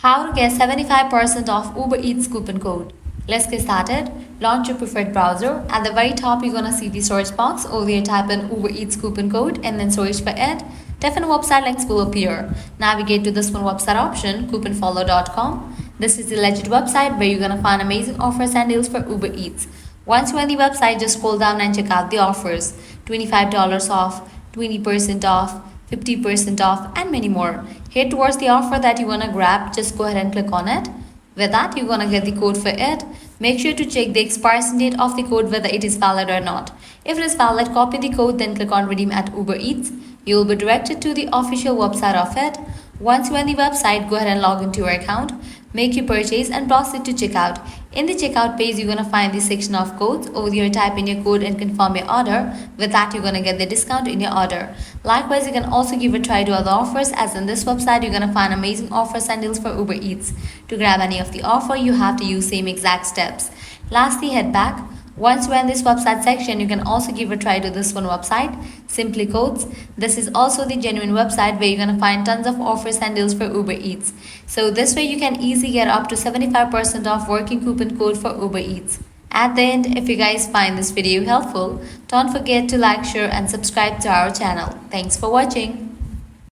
How to get 75% off Uber Eats coupon code. Let's get started. Launch your preferred browser. At the very top, you're gonna see the search box. Over there, type in Uber Eats coupon code and then search for it. Different website links will appear. Navigate to this one website option, couponfollow.com. This is the legit website where you're gonna find amazing offers and deals for Uber Eats. Once you're on the website, just scroll down and check out the offers. $25 off, 20% off, 50% off, and many more. Head towards the offer that you want to grab, just go ahead and click on it. With that, you're going to get the code for it. Make sure to check the expiration date of the code, whether it is valid or not. If it is valid, copy the code, then click on redeem at Uber Eats. You will be directed to the official website of it. Once you're on the website, go ahead and log into your account, make your purchase and proceed to checkout. In the checkout page, you're going to find the section of codes. Over here, type in your code and confirm your order. With that, you're going to get the discount in your order. Likewise, you can also give a try to other offers, as in this website, you're going to find amazing offers and deals for Uber Eats. To grab any of the offer, you have to use same exact steps. Lastly, head back. Once you're in this website section, you can also give a try to this one website, Simply Codes. This is also the genuine website where you're going to find tons of offers and deals for Uber Eats. So this way you can easily get up to 75% off working coupon code for Uber Eats. At the end, if you guys find this video helpful, don't forget to like, share and subscribe to our channel. Thanks for watching.